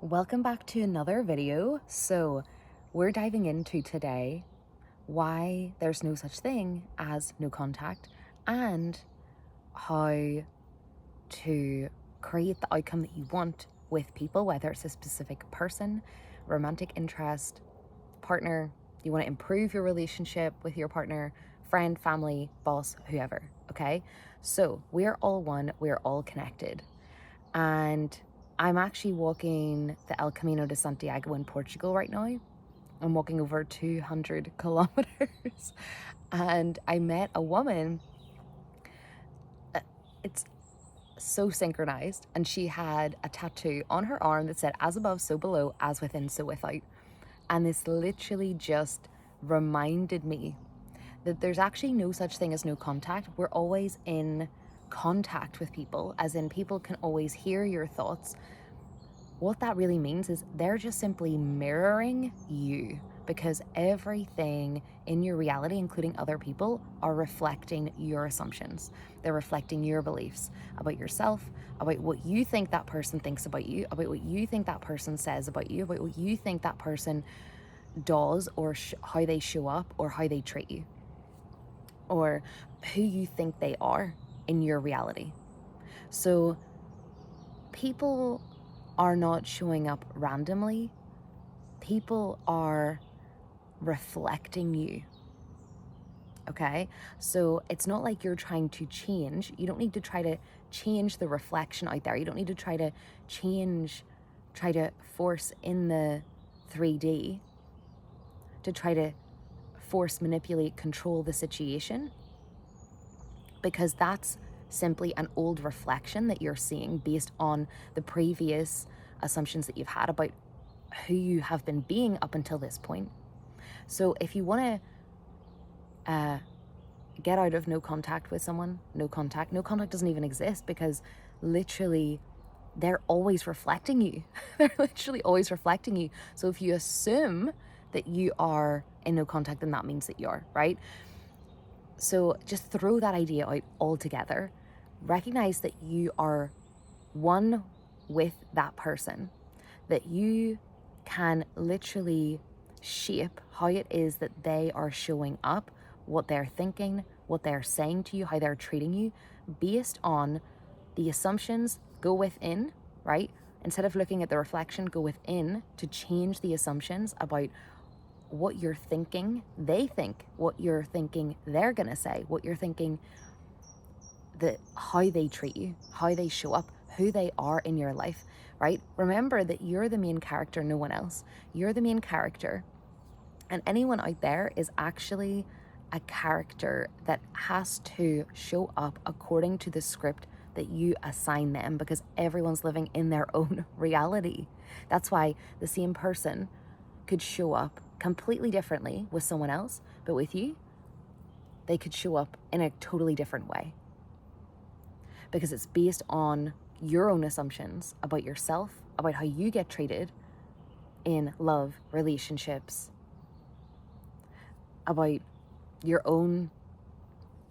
Welcome back to another video. So we're diving into today why there's no such thing as no contact and how to create the outcome that you want with people, whether it's a specific person, romantic interest, partner, you want to improve your relationship with your partner, friend, family, boss, whoever, okay? So we're all one, we're all connected. And I'm actually walking the El Camino de Santiago in Portugal right now. I'm walking over 200 kilometers and I met a woman. It's so synchronized, and she had a tattoo on her arm that said, "As above, so below, as within, so without." And this literally just reminded me that there's actually no such thing as no contact. We're always in contact with people, as in people can always hear your thoughts. What that really means is they're just simply mirroring you, because everything in your reality, including other people, are reflecting your assumptions. They're reflecting your beliefs about yourself, about what you think that person thinks about you, about what you think that person says about you, about what you think that person does, or how they show up, or how they treat you, or who you think they are in your reality. So people are not showing up randomly. People are reflecting you. Okay? So it's not like you're trying to change. You don't need to try to change the reflection out there. You don't need to try to force in the 3D to try to force, manipulate, control the situation, because that's simply an old reflection that you're seeing based on the previous assumptions that you've had about who you have been being up until this point. So if you want to get out of no contact with someone, no contact doesn't even exist, because literally they're always reflecting you. They're literally always reflecting you. So if you assume that you are in no contact, then that means that you are, right? So just throw that idea out altogether. Recognize that you are one with that person, that you can literally shape how it is that they are showing up, what they're thinking, what they're saying to you, how they're treating you, based on the assumptions. Go within, right? Instead of looking at the reflection, go within to change the assumptions about what you're thinking they think, what you're thinking they're gonna say, what you're thinking, how they treat you, how they show up, who they are in your life, right? Remember that you're the main character, no one else. You're the main character, and anyone out there is actually a character that has to show up according to the script that you assign them, because everyone's living in their own reality. That's why the same person could show up completely differently with someone else, but with you, they could show up in a totally different way, because it's based on your own assumptions about yourself, about how you get treated in love, relationships, about your own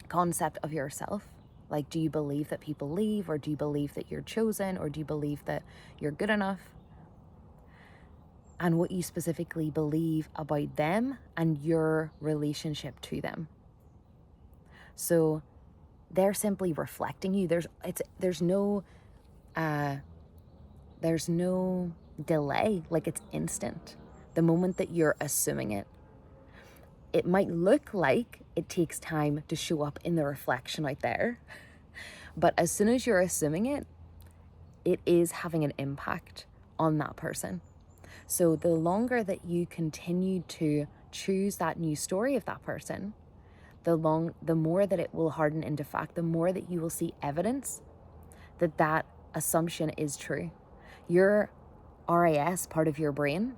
concept of yourself. Like, do you believe that people leave, or do you believe that you're chosen, or do you believe that you're good enough? And what you specifically believe about them and your relationship to them. So they're simply reflecting you. There's no delay. Like, it's instant. The moment that you're assuming it, it might look like it takes time to show up in the reflection out there, but as soon as you're assuming it, it is having an impact on that person. So the longer that you continue to choose that new story of that person, the more that it will harden into fact, the more that you will see evidence that that assumption is true. Your RAS, part of your brain,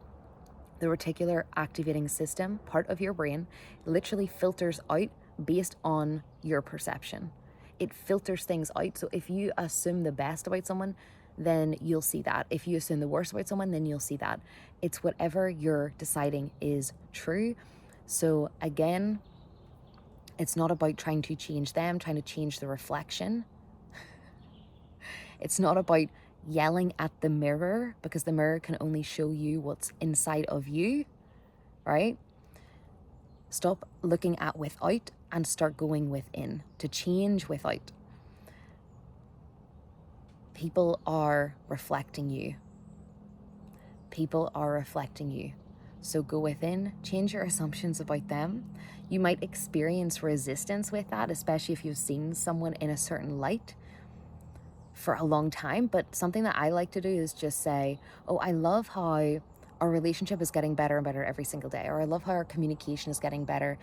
the reticular activating system, part of your brain, literally filters out based on your perception. It filters things out. So if you assume the best about someone, then you'll see that. If you assume the worst about someone, then you'll see that. It's whatever you're deciding is true. So again, it's not about trying to change them, trying to change the reflection. It's not about yelling at the mirror, because the mirror can only show you what's inside of you, right? Stop looking at without and start going within to change without. People are reflecting you. People are reflecting you. So go within, change your assumptions about them. You might experience resistance with that, especially if you've seen someone in a certain light for a long time. But something that I like to do is just say, oh, I love how our relationship is getting better and better every single day, or I love how our communication is getting better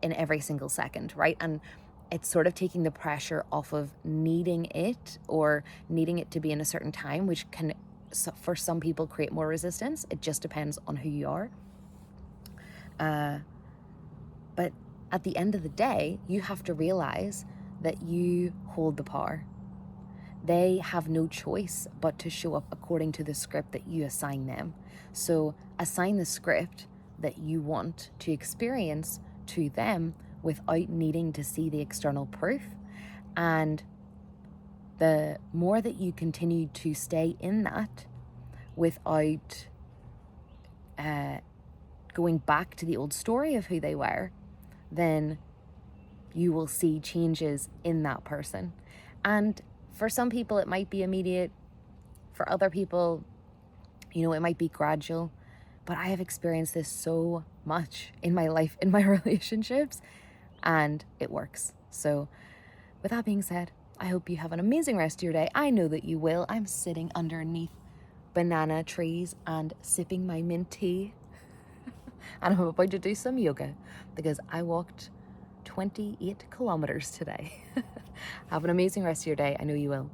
in every single second, right? And it's sort of taking the pressure off of needing it or needing it to be in a certain time, which can, for some people, create more resistance. It just depends on who you are. But at the end of the day, you have to realize that you hold the power. They have no choice but to show up according to the script that you assign them. So assign the script that you want to experience to them without needing to see the external proof. And the more that you continue to stay in that without going back to the old story of who they were, then you will see changes in that person. And for some people, it might be immediate. For other people, it might be gradual. But I have experienced this so much in my life, in my relationships, and it works. So with that being said, I hope you have an amazing rest of your day. I know that you will. I'm sitting underneath banana trees and sipping my mint tea. And I'm about to do some yoga because I walked 28 kilometers today. Have an amazing rest of your day. I know you will.